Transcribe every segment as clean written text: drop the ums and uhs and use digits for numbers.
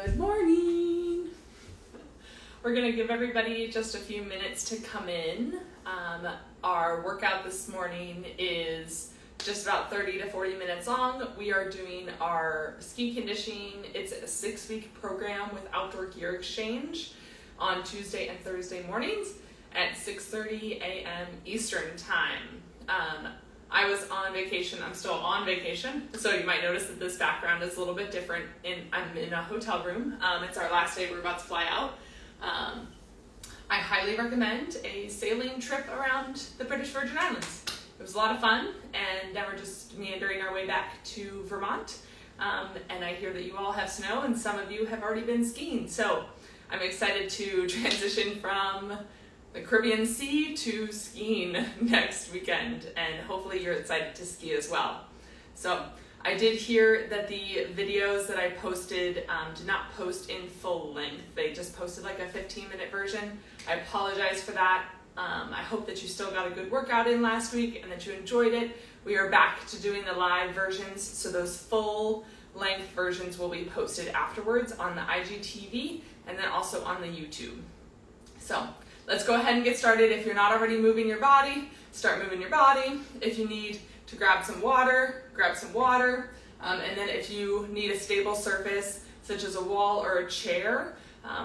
Good morning. We're going to give everybody just a few minutes to come in. Our workout this morning is just about 30 to 40 minutes long. We are doing our ski conditioning. It's a 6-week program with outdoor gear exchange on Tuesday and Thursday mornings at 6:30 a.m. Eastern time. I was on vacation. I'm still on vacation, so you might notice that this background is a little bit different. I'm in a hotel room. It's our last day. We're about to fly out. I highly recommend a sailing trip around the British Virgin Islands. It was a lot of fun, and now we're just meandering our way back to Vermont. And I hear that you all have snow, and some of you have already been skiing. So I'm excited to transition from the Caribbean Sea to skiing next weekend, and hopefully you're excited to ski as well. So I did hear that the videos that I posted did not post in full length. They just posted like a 15-minute version. I apologize for that. I hope that you still got a good workout in last week and that you enjoyed it. We are back to doing the live versions, so those full length versions will be posted afterwards on the IGTV and then also on the YouTube. So let's go ahead and get started. If you're not already moving your body, start moving your body. If you need to grab some water, grab some water. And then if you need a stable surface, such as a wall or a chair,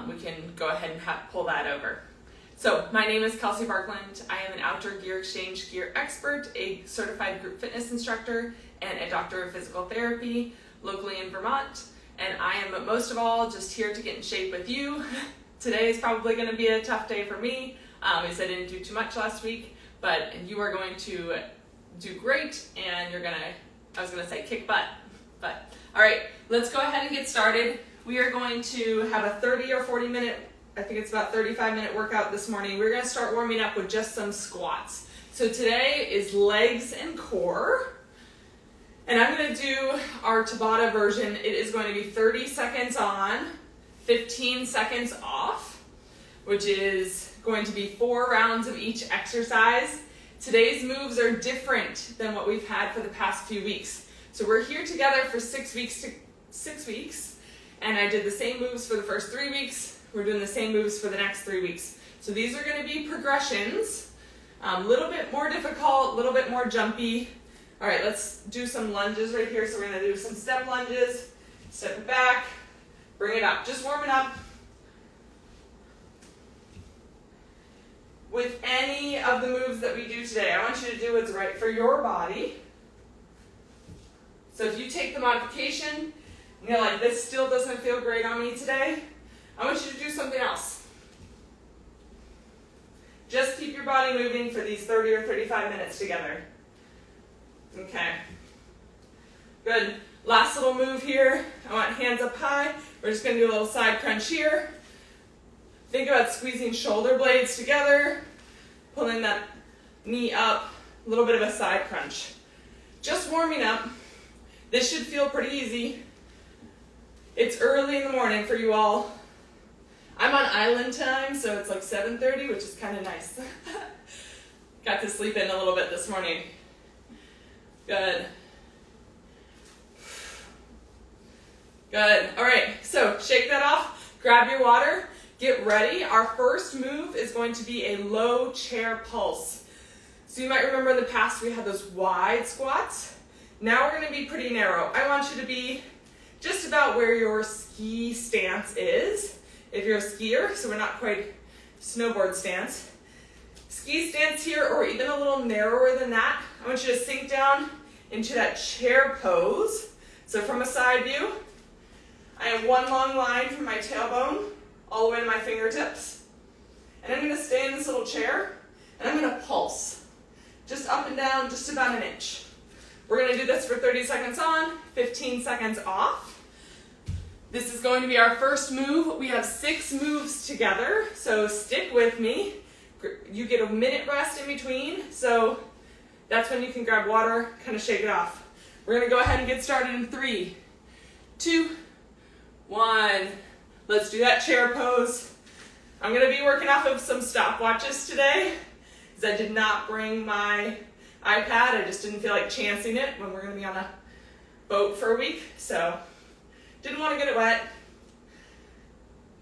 we can go ahead and pull that over. So my name is Kelsey Barkland. I am an outdoor gear exchange gear expert, a certified group fitness instructor, and a doctor of physical therapy locally in Vermont. And I am most of all just here to get in shape with you. Today is probably going to be a tough day for me, because I didn't do too much last week, but you are going to do great, and you're going to, I was going to say kick butt, but all right, let's go ahead and get started. We are going to have a 30 or 40 minute, I think it's about 35-minute workout this morning. We're going to start warming up with just some squats. So today is legs and core, and I'm going to do our Tabata version. It is going to be 30 seconds on, 15 seconds off, which is going to be 4 rounds of each exercise. Today's moves are different than what we've had for the past few weeks. So we're here together for 6 weeks, and I did the same moves for the first 3 weeks. We're doing the same moves for the next 3 weeks. So these are going to be progressions, a little bit more difficult, a little bit more jumpy. All right, let's do some lunges right here. So we're going to do some step lunges, step it back, bring it up, just warm it up. With any of the moves that we do today, I want you to do what's right for your body. So if you take the modification and you're like, this still doesn't feel great on me today, I want you to do something else. Just keep your body moving for these 30 or 35 minutes together. Okay. Good. Last little move here. I want hands up high. We're just going to do a little side crunch here. Think about squeezing shoulder blades together, pulling that knee up, a little bit of a side crunch. Just warming up. This should feel pretty easy. It's early in the morning for you all. I'm on island time, so it's like 7:30, which is kind of nice. Got to sleep in a little bit this morning. Good. Good. All right, so shake that off. Grab your water. Get ready. Our first move is going to be a low chair pulse. So you might remember in the past we had those wide squats. Now we're going to be pretty narrow. I want you to be just about where your ski stance is. If you're a skier, so we're not quite snowboard stance. Ski stance here, or even a little narrower than that. I want you to sink down into that chair pose. So from a side view, I have one long line from my tailbone all the way to my fingertips. And I'm going to stay in this little chair, and I'm going to pulse. Just up and down, just about 1 inch. We're going to do this for 30 seconds on, 15 seconds off. This is going to be our first move. We have 6 moves together, so stick with me. You get a minute rest in between, so that's when you can grab water, kind of shake it off. We're going to go ahead and get started in 3, 2, 1. Let's do that chair pose. I'm going to be working off of some stopwatches today, because I did not bring my iPad. I just didn't feel like chancing it when we're going to be on a boat for a week, so didn't want to get it wet.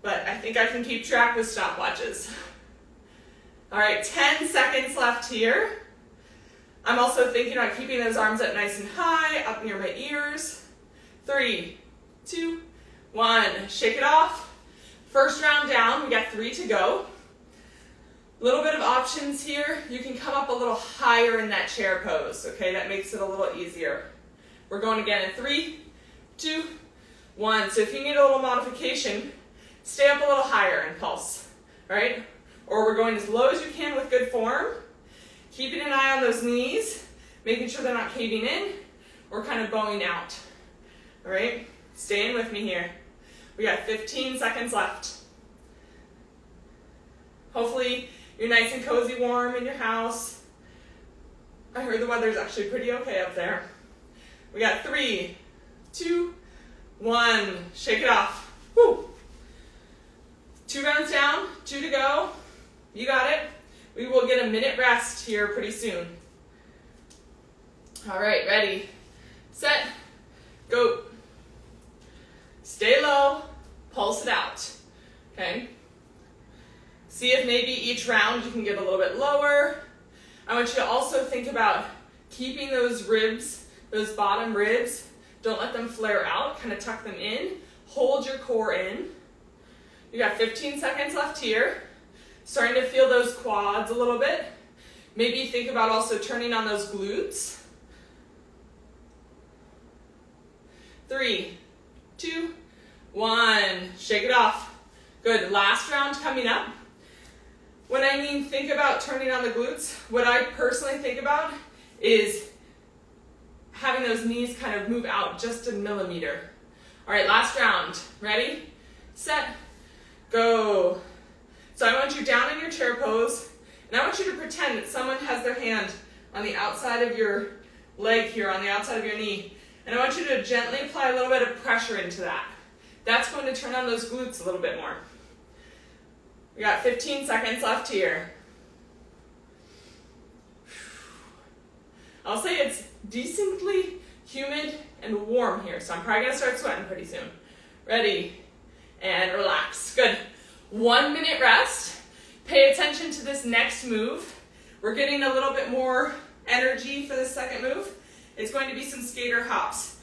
but I think I can keep track with stopwatches. All right, 10 seconds left here. I'm also thinking about keeping those arms up nice and high, up near my ears. 3, 2, 1, shake it off. First round down, we got 3 to go. Little bit of options here. You can come up a little higher in that chair pose, okay? That makes it a little easier. We're going again in 3, 2, 1. So if you need a little modification, stay up a little higher and pulse, all right? Or we're going as low as you can with good form. Keeping an eye on those knees, making sure they're not caving in or kind of bowing out, all right? Staying with me here. We got 15 seconds left. Hopefully you're nice and cozy warm in your house. I heard the weather's actually pretty okay up there. We got 3, 2, 1. Shake it off. Woo. 2 rounds down, 2 to go. You got it. We will get a minute rest here pretty soon. All right, ready, set, go. Stay low, pulse it out, okay? See if maybe each round you can get a little bit lower. I want you to also think about keeping those ribs, those bottom ribs, don't let them flare out, kind of tuck them in. Hold your core in. You got 15 seconds left here. Starting to feel those quads a little bit. Maybe think about also turning on those glutes. 3, 2, 1. Shake it off. Good. Last round coming up. When I mean think about turning on the glutes, what I personally think about is having those knees kind of move out just a millimeter. All right, last round. Ready, set, go. So I want you down in your chair pose, and I want you to pretend that someone has their hand on the outside of your leg here, on the outside of your knee, and I want you to gently apply a little bit of pressure into that. That's going to turn on those glutes a little bit more. We got 15 seconds left here. I'll say it's decently humid and warm here, so I'm probably gonna start sweating pretty soon. Ready, and relax. Good. 1 minute rest. Pay attention to this next move. We're getting a little bit more energy for the second move. It's going to be some skater hops.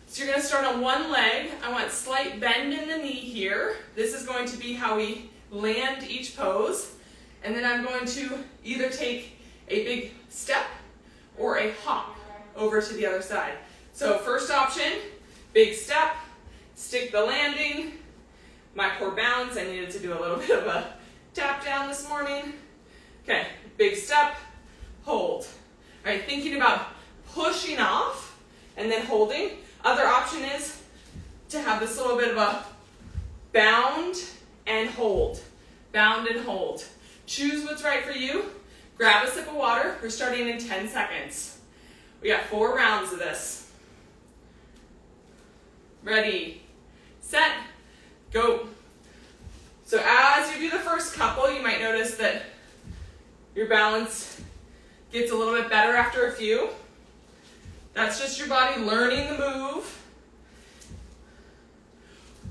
So you're gonna start on one leg. I want slight bend in the knee here. This is going to be how we land each pose. And then I'm going to either take a big step or a hop over to the other side. So first option, big step, stick the landing. My core balance, I needed to do a little bit of a tap down this morning. Okay, big step, hold. All right, thinking about pushing off and then holding. Other option is to have this little bit of a bound and hold. Bound and hold. Choose what's right for you. Grab a sip of water. We're starting in 10 seconds. We got 4 rounds of this. Ready, set, go. So as you do the first couple, you might notice that your balance gets a little bit better after a few. That's just your body learning the move.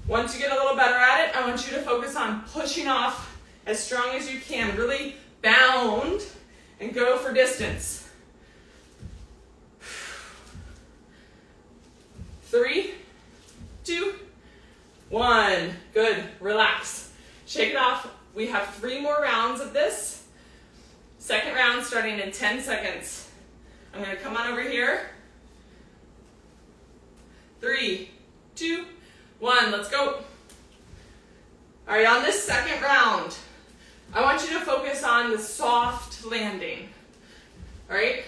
Once you get a little better at it, I want you to focus on pushing off as strong as you can. Really bound and go for distance. 3, 2, 1. Good. Relax. Shake it off. We have 3 more rounds of this. Second round starting in 10 seconds. I'm going to come on over here. 3, 2, 1. Let's go. All right, on this second round, I want you to focus on the soft landing. All right?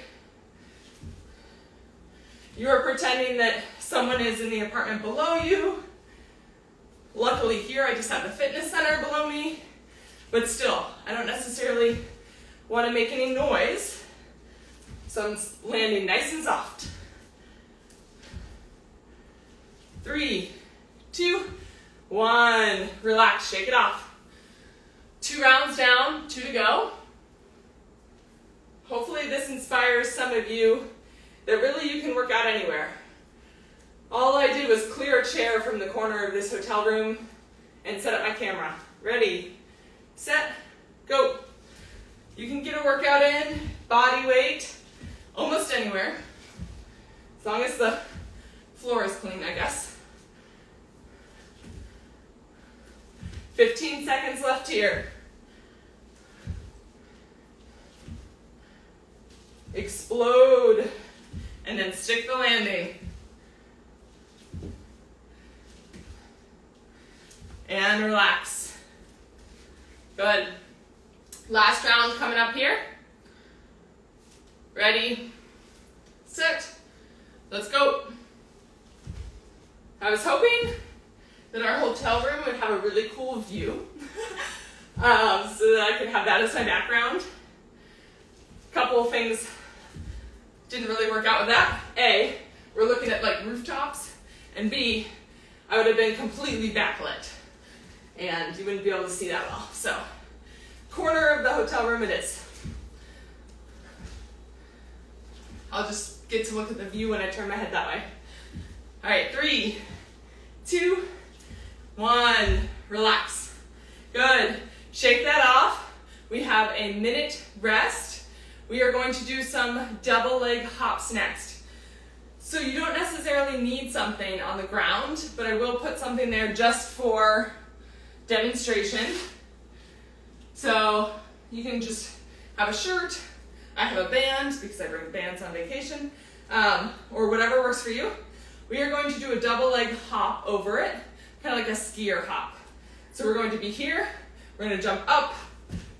You are pretending that someone is in the apartment below you. Luckily here, I just have the fitness center below me. But still, I don't necessarily want to make any noise. So I'm landing nice and soft. 3, 2, 1. Relax, shake it off. 2 rounds down, 2 to go. Hopefully this inspires some of you that really you can work out anywhere. All I did was clear a chair from the corner of this hotel room and set up my camera. Ready, set, go. You can get a workout in, body weight, almost anywhere, as long as the floor is clean, I guess. 15 seconds left here. Explode, and then stick the landing. And relax. Good. Last round coming up here. Ready, set, let's go. I was hoping that our hotel room would have a really cool view so that I could have that as my background. A couple of things didn't really work out with that. A, we're looking at like rooftops, and B, I would have been completely backlit and you wouldn't be able to see that well. So, corner of the hotel room it is. I'll just get to look at the view when I turn my head that way. All right, 3, 2, 1, relax. Good, shake that off. We have a minute rest. We are going to do some double leg hops next. So you don't necessarily need something on the ground, but I will put something there just for demonstration. So you can just have a shirt. I have a band because I bring bands on vacation, or whatever works for you. We are going to do a double leg hop over it, kind of like a skier hop. So we're going to be here, we're going to jump up,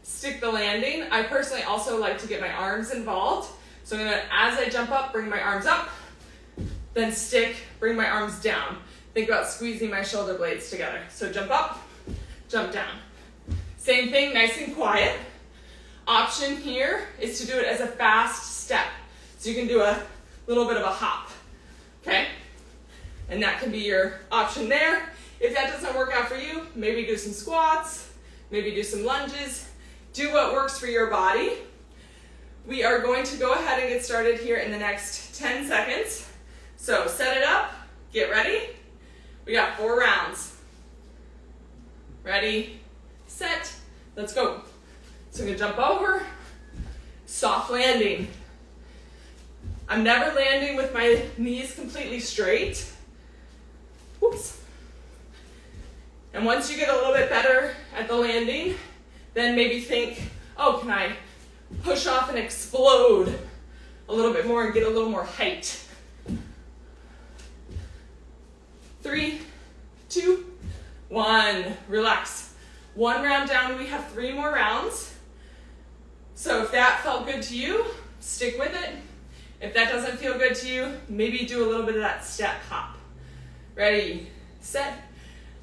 stick the landing. I personally also like to get my arms involved. So I'm going to, as I jump up, bring my arms up, then stick, bring my arms down. Think about squeezing my shoulder blades together. So jump up, jump down. Same thing, nice and quiet. Option here is to do it as a fast step. So you can do a little bit of a hop, okay? And that can be your option there. If that doesn't work out for you, maybe do some squats, maybe do some lunges. Do what works for your body. We are going to go ahead and get started here in the next 10 seconds. So set it up, get ready. We got 4 rounds. Ready, set, let's go. So I'm gonna jump over, soft landing. I'm never landing with my knees completely straight. Whoops. And once you get a little bit better at the landing, then maybe think, oh, can I push off and explode a little bit more and get a little more height? 3, 2, 1, relax. 1 round down, we have 3 more rounds. So if that felt good to you, stick with it. If that doesn't feel good to you, maybe do a little bit of that step hop. Ready, set,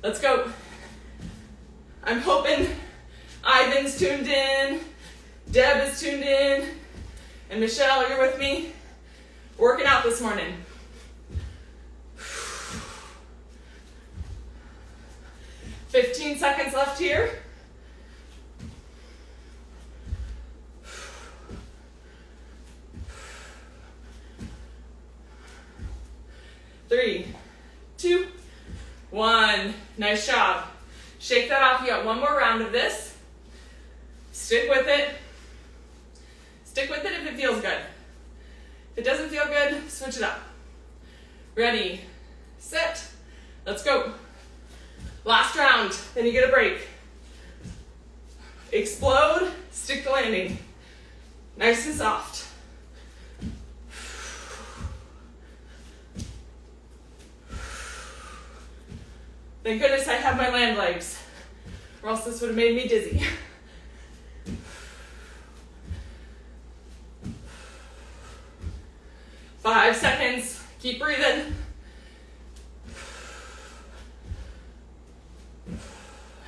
let's go. I'm hoping Ivan's tuned in, Deb is tuned in, and Michelle, you're with me. Working out this morning. "15 seconds left here. Three, 2, 1. Nice job. Shake that off. You got 1 more round of this. Stick with it. Stick with it if it feels good. If it doesn't feel good, switch it up. Ready, set, let's go. Last round, then you get a break. Explode, stick the landing. Nice and soft. Thank goodness I have my land legs, or else this would have made me dizzy. 5 seconds, keep breathing.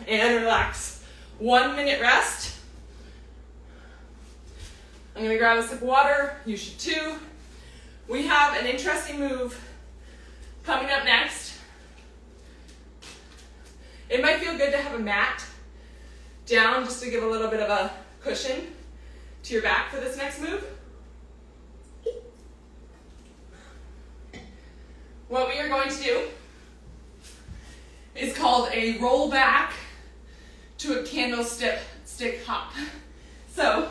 And relax. 1 minute rest. I'm gonna grab a sip of water, you should too. We have an interesting move coming up next. It might feel good to have a mat down just to give a little bit of a cushion to your back for this next move. What we are going to do is called called a roll back to a candlestick hop. So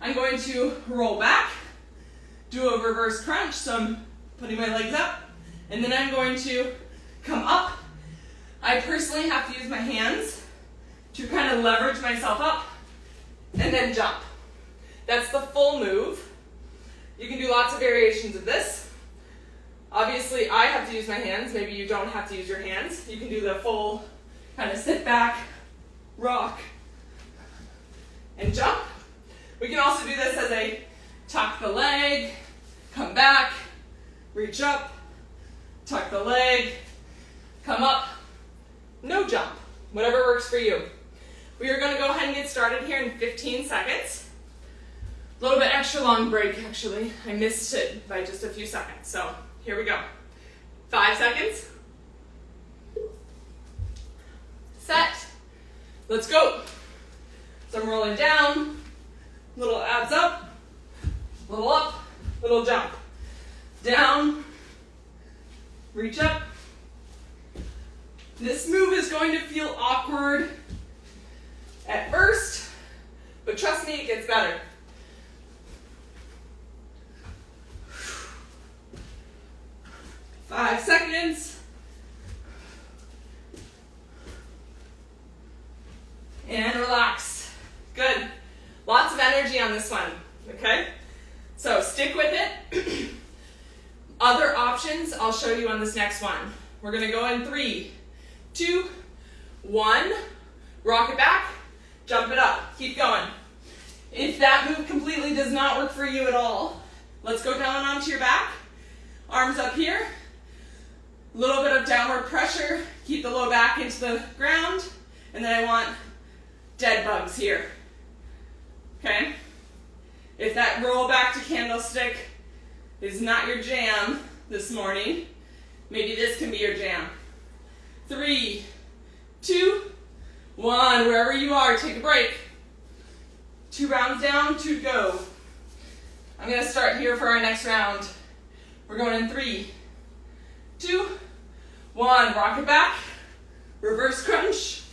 I'm going to roll back, do a reverse crunch, so I'm putting my legs up, and then I'm going to come up. I personally have to use my hands to kind of leverage myself up, and then jump. That's the full move. You can do lots of variations of this. Obviously, I have to use my hands. Maybe you don't have to use your hands. You can do the full kind of sit back, rock, and jump. We can also do this as a tuck the leg, come back, reach up, tuck the leg, come up, no jump, whatever works for you. We are going to go ahead and get started here in 15 seconds. A little bit extra long break, actually. I missed it by just a few seconds. So here we go. 5 seconds. Set. Let's go. So I'm rolling down, little abs up, little jump. Down, reach up. This move is going to feel awkward at first, but trust me, it gets better. 5 seconds. And relax. Good. Lots of energy on this one, okay? So stick with it. Other options I'll show you on this next one. We're gonna go in 3, 2, 1. Rock it back, jump it up, keep going. If that move completely does not work for you at all, let's go down onto your back, arms up here, a little bit of downward pressure, keep the low back into the ground, and then I want dead bugs here, okay? If that roll back to candlestick is not your jam this morning, maybe this can be your jam. 3, 2, 1, wherever you are, take a break. 2 rounds down, 2 to go. I'm gonna start here for our next round. We're going in 3, 2, 1, rock it back, reverse crunch,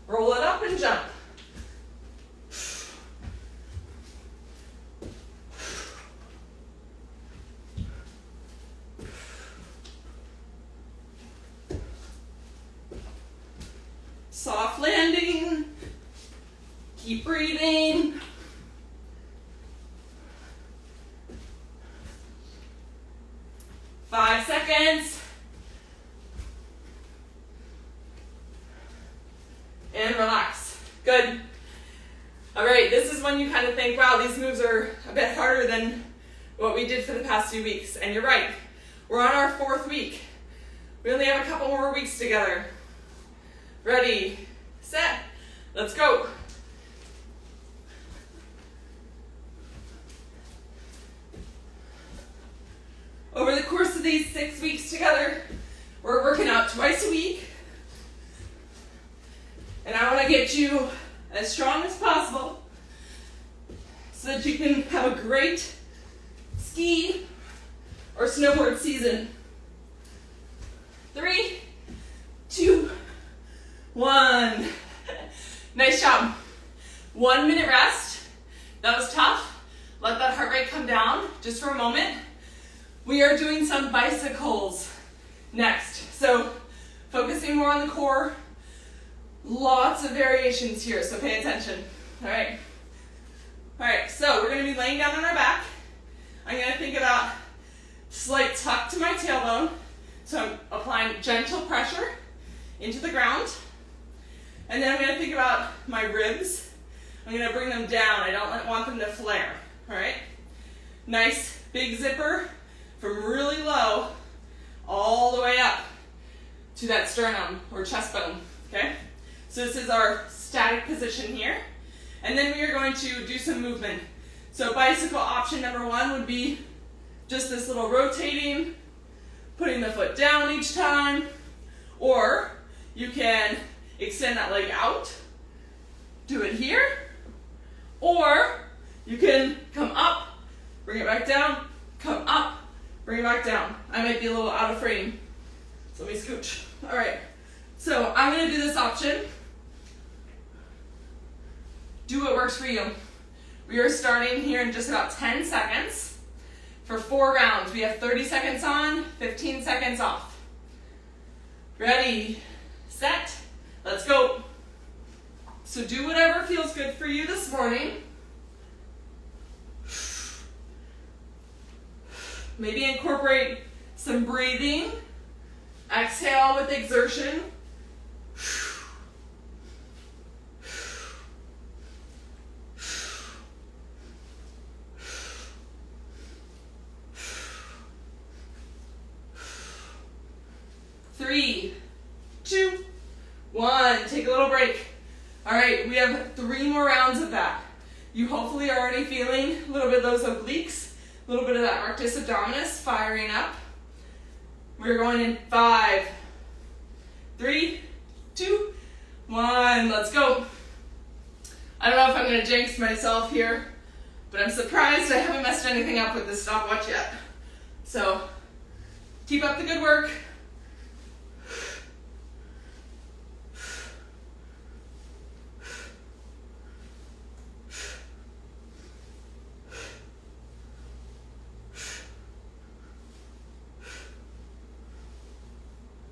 roll it up and jump. Soft landing, keep breathing. Five seconds. And relax. Good. All right, this is when you kind of think, wow, these moves are a bit harder than what we did for the past few weeks. And you're right. We're on our 4th week. We only have a couple more weeks together. Ready, set, let's go. Over the course of these 6 weeks together, we're working out twice a week. And I want to get you as strong as possible so that you can have a great ski or snowboard season. 3, 2, 1. Nice job. 1 minute rest. That was tough. Let that heart rate come down just for a moment. We are doing some bicycles next. So focusing more on the core. Lots of variations here, so pay attention. All right. All right, so we're going to be laying down on our back. I'm going to think about slight tuck to my tailbone. So I'm applying gentle pressure into the ground. And then I'm going to think about my ribs. I'm going to bring them down. I don't want them to flare. All right? Nice big zipper from really low all the way up to that sternum or chest bone. Okay? So this is our static position here. And then we are going to do some movement. So bicycle option number 1 would be just this little rotating, putting the foot down each time. Or you can extend that leg out, do it here, or you can come up, bring it back down, come up, bring it back down. I might be a little out of frame, so let me scooch. All right, So I'm gonna do this option. Do what works for you. We are starting here in just about 10 seconds for 4 rounds. We have 30 seconds on, 15 seconds off. Ready, set, let's go. So do whatever feels good for you this morning. Maybe incorporate some breathing. Exhale with exertion. Three, 2, 1. Take a little break. All right, we have 3 more rounds of that. You hopefully are already feeling a little bit of those obliques, a little bit of that rectus abdominis firing up. We're going in 5, 3, 2, 1. Let's go. I don't know if I'm going to jinx myself here, but I'm surprised I haven't messed anything up with this stopwatch yet. So keep up the good work.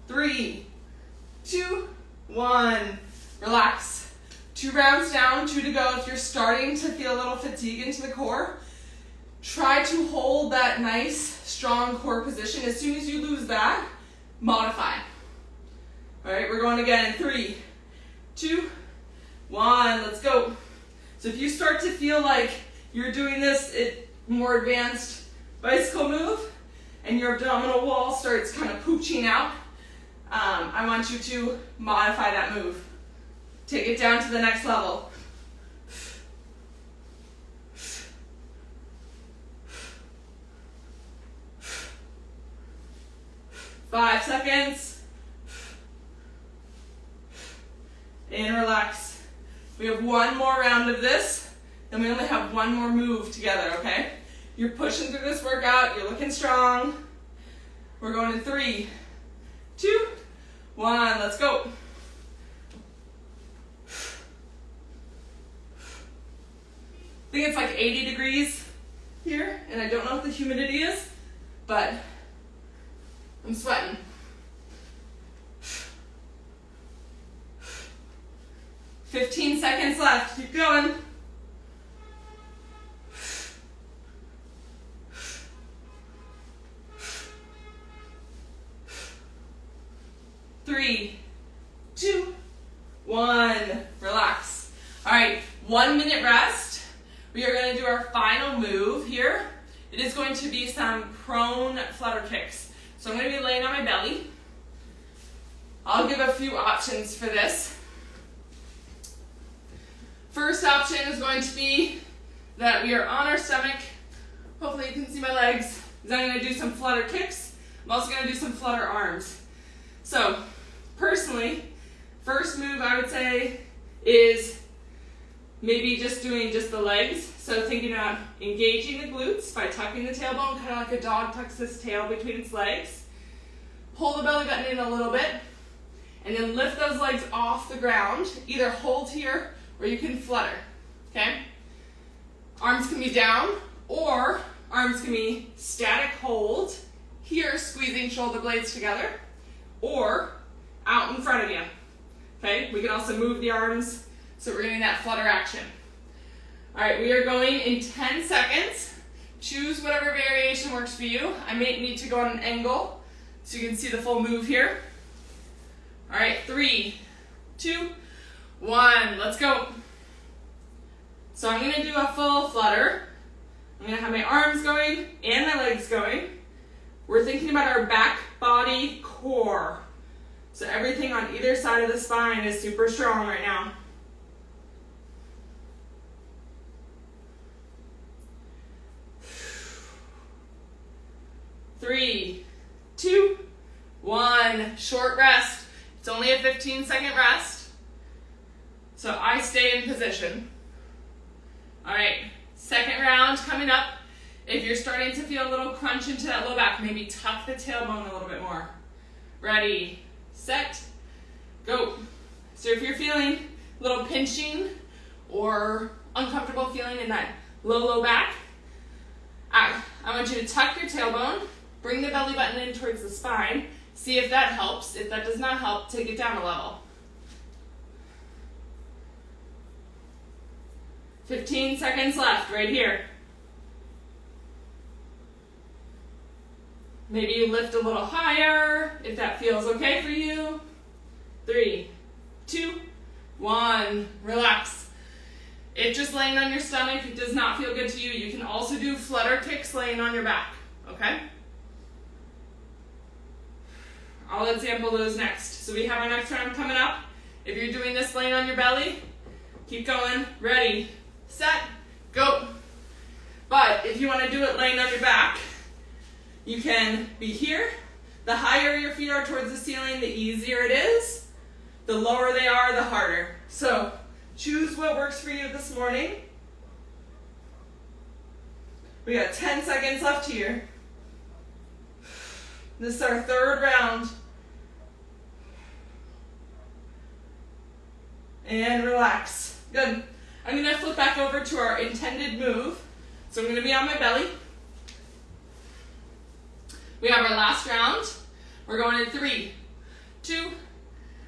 Three, 2, 1. Relax. 2 rounds down, 2 to go. If you're starting to feel a little fatigue into the core, try to hold that nice, strong core position. As soon as you lose that, modify. All right, we're going again in 3, 2, 1. Let's go. So if you start to feel like you're doing this more advanced bicycle move and your abdominal wall starts kind of pooching out, I want you to modify that move. Take it down to the next level. 5 seconds. And relax. We have 1 more round of this, then we only have 1 more move together, okay? You're pushing through this workout, you're looking strong. We're going in 3, 2, 1, let's go. I think it's like 80 degrees here, and I don't know what the humidity is, but I'm sweating. 15 seconds left, keep going. 3, 2, 1, relax. All right, 1 minute rest. We are going to do our final move here. It is going to be some prone flutter kicks. So I'm going to be laying on my belly. I'll give a few options for this. First option is going to be that we are on our stomach. Hopefully you can see my legs. Then I'm going to do some flutter kicks. I'm also going to do some flutter arms. So personally, first move I would say is maybe just doing just the legs. So thinking about engaging the glutes by tucking the tailbone, kind of like a dog tucks his tail between its legs. Pull the belly button in a little bit, and then lift those legs off the ground. Either hold here or you can flutter, okay? Arms can be down, or arms can be static hold, here squeezing shoulder blades together, or out in front of you, okay? We can also move the arms, so we're getting that flutter action. All right, we are going in 10 seconds. Choose whatever variation works for you. I may need to go on an angle so you can see the full move here. All right, 3, 2, 1, let's go. So I'm gonna do a full flutter. I'm gonna have my arms going and my legs going. We're thinking about our back body core. So everything on either side of the spine is super strong right now. 3, 2, 1, short rest. It's only a 15-second rest. So I stay in position. All right, second round coming up. If you're starting to feel a little crunch into that low back, maybe tuck the tailbone a little bit more. Ready, set, Go. So if you're feeling a little pinching or uncomfortable feeling in that low back, I want you to tuck your tailbone, bring the belly button in towards the spine, see if that helps. If that does not help, take it down a level. 15 seconds left right here. Maybe you lift a little higher if that feels okay for you. 3, 2, 1, relax. If just laying on your stomach does not feel good to you, you can also do flutter kicks laying on your back, okay? I'll example those next. So we have our next round coming up. If you're doing this laying on your belly, keep going. Ready, set, go. But if you want to do it laying on your back, you can be here. The higher your feet are towards the ceiling, the easier it is. The lower they are, the harder. So choose what works for you this morning. We got 10 seconds left here. This is our third round. And relax. Good. I'm going to flip back over to our intended move. So I'm going to be on my belly. We have our last round. We're going in 3, 2,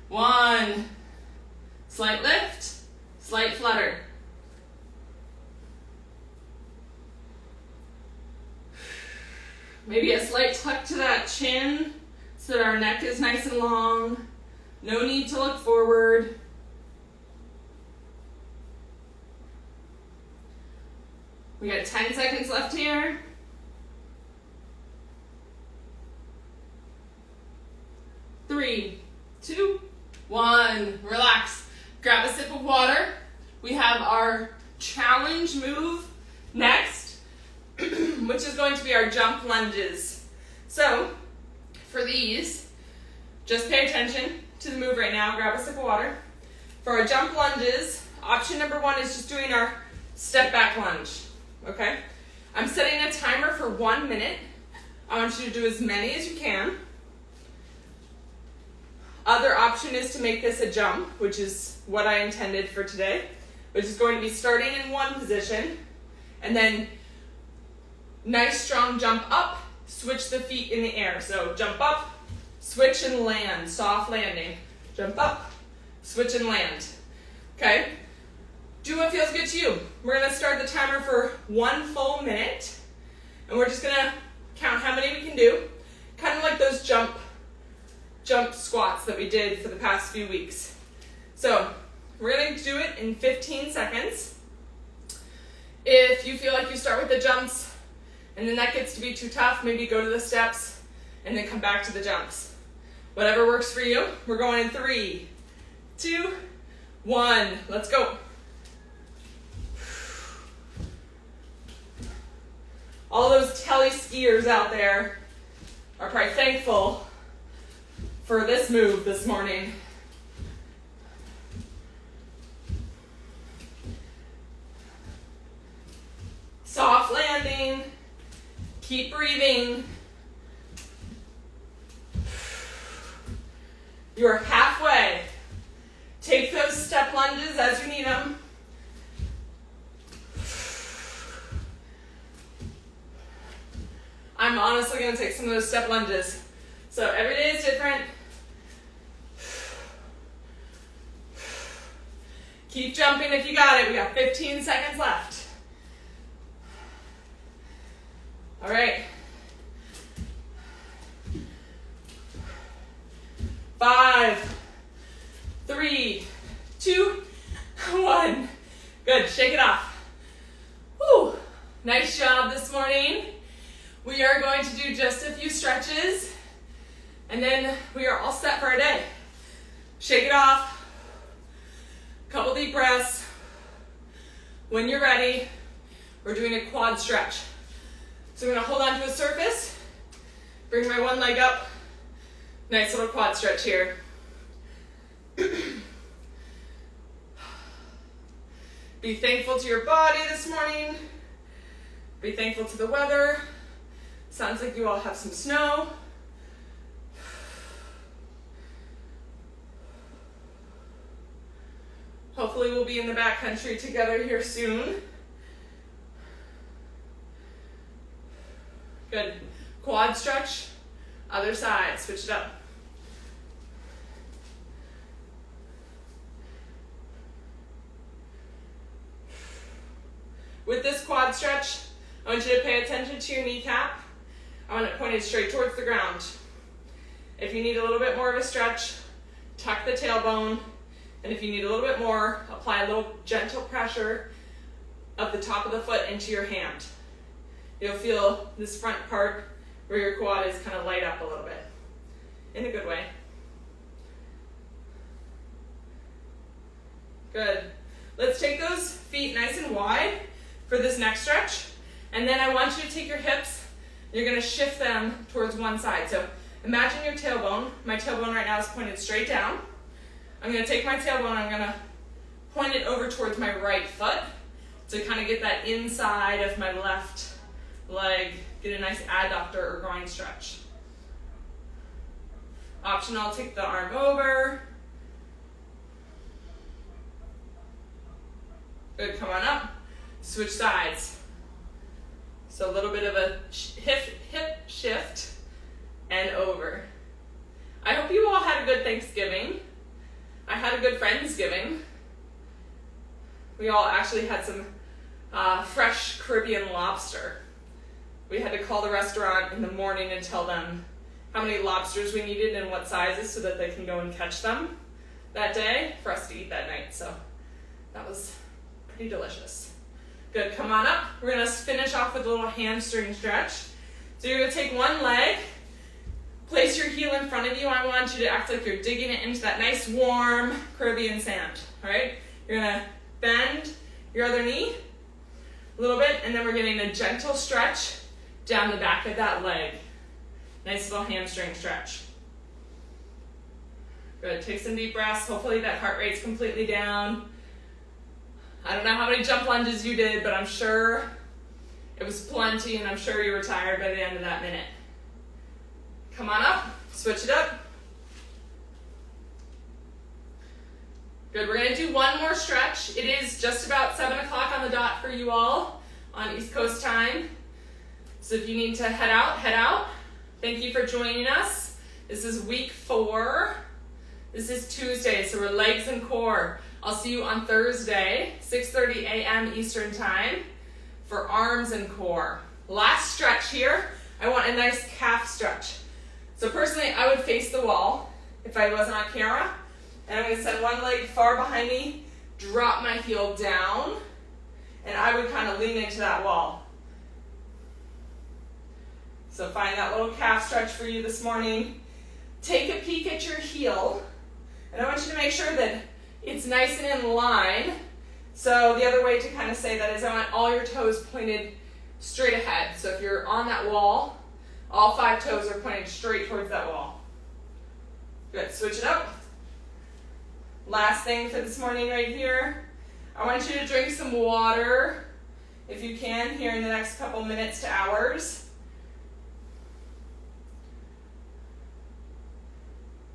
1. Slight lift, slight flutter. Maybe a slight tuck to that chin so that our neck is nice and long. No need to look forward. We got 10 seconds left here. 3, 2, 1. Relax. Grab a sip of water. We have our challenge move next, which is going to be our jump lunges. So for these, just pay attention to the move right now. Grab a sip of water. For our jump lunges, option number 1 is just doing our step back lunge. Okay? I'm setting a timer for 1 minute. I want you to do as many as you can. Other option is to make this a jump, which is what I intended for today, which is going to be starting in one position, and then nice strong jump up, switch the feet in the air. So jump up, switch and land, soft landing. Jump up, switch and land. Okay? Do what feels good to you. We're going to start the timer for 1 full minute, and we're just going to count how many we can do, kind of like those jump squats that we did for the past few weeks. So we're going to do it in 15 seconds. If you feel like you start with the jumps and then that gets to be too tough, maybe go to the steps and then come back to the jumps. Whatever works for you. We're going in 3, 2, 1. Let's go. All those tele skiers out there are probably thankful for this move this morning. Soft landing. Keep breathing. You're halfway. Take those step lunges as you need them. I'm honestly going to take some of those step lunges. So every day is different. Keep jumping if you got it. We got 15 seconds left. All right. 5, 3, 2, 1. Good. Shake it off. Whew. Nice job this morning. We are going to do just a few stretches, and then we are all set for our day. Shake it off. Couple deep breaths. When you're ready, we're doing a quad stretch. So I'm going to hold on to a surface, bring my one leg up. Nice little quad stretch here. Be thankful to your body this morning. Be thankful to the weather. Sounds like you all have some snow. Hopefully we'll be in the backcountry together here soon. Good. Quad stretch, other side, switch it up. With this quad stretch, I want you to pay attention to your kneecap. I want it pointed straight towards the ground. If you need a little bit more of a stretch, tuck the tailbone, and if you need a little bit more, apply a little gentle pressure of the top of the foot into your hand. You'll feel this front part where your quad is kind of light up a little bit, in a good way. Good. Let's take those feet nice and wide for this next stretch, and then I want you to take your hips, you're going to shift them towards one side. So imagine your tailbone. My tailbone right now is pointed straight down. I'm going to take my tailbone, I'm going to point it over towards my right foot to kind of get that inside of my left leg, get a nice adductor or groin stretch. Optional, take the arm over. Good, come on up. Switch sides. So a little bit of a hip shift and over. I hope you all had a good Thanksgiving. I had a good Friendsgiving. We all actually had some fresh Caribbean lobster. We had to call the restaurant in the morning and tell them how many lobsters we needed and what sizes so that they can go and catch them that day for us to eat that night. So that was pretty delicious. Good, come on up. We're gonna finish off with a little hamstring stretch. So you're gonna take one leg, place your heel in front of you. I want you to act like you're digging it into that nice warm Caribbean sand, all right? You're gonna bend your other knee a little bit, and then we're getting a gentle stretch down the back of that leg. Nice little hamstring stretch. Good, take some deep breaths. Hopefully that heart rate's completely down. I don't know how many jump lunges you did, but I'm sure it was plenty, and I'm sure you were tired by the end of that minute. Come on up, switch it up. Good, we're gonna do one more stretch. It is just about 7 o'clock on the dot for you all on East Coast time. So if you need to head out, head out. Thank you for joining us. This is week 4. This is Tuesday, so we're legs and core. I'll see you on Thursday, 6:30 a.m. Eastern time for arms and core. Last stretch here, I want a nice calf stretch. So personally, I would face the wall if I wasn't on camera. And I'm going to send one leg far behind me, drop my heel down, and I would kind of lean into that wall. So find that little calf stretch for you this morning. Take a peek at your heel, and I want you to make sure that it's nice and in line. So the other way to kind of say that is I want all your toes pointed straight ahead. So if you're on that wall, all 5 toes are pointed straight towards that wall. Good, switch it up. Last thing for this morning right here, I want you to drink some water, if you can, here in the next couple minutes to hours.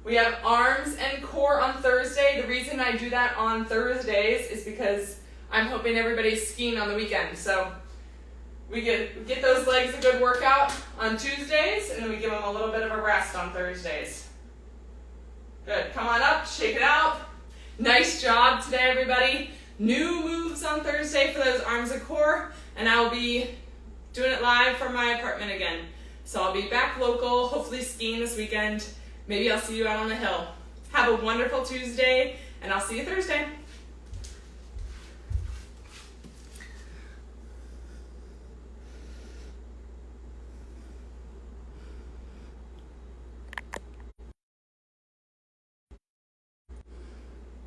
We have arms and core on Thursday. The reason I do that on Thursdays is because I'm hoping everybody's skiing on the weekend. So we get those legs a good workout on Tuesdays, and then we give them a little bit of a rest on Thursdays. Good, come on up, shake it out. Nice job today, everybody. New moves on Thursday for those arms and core, and I'll be doing it live from my apartment again. So I'll be back local, hopefully skiing this weekend. Maybe I'll see you out on the hill. Have a wonderful Tuesday, and I'll see you Thursday.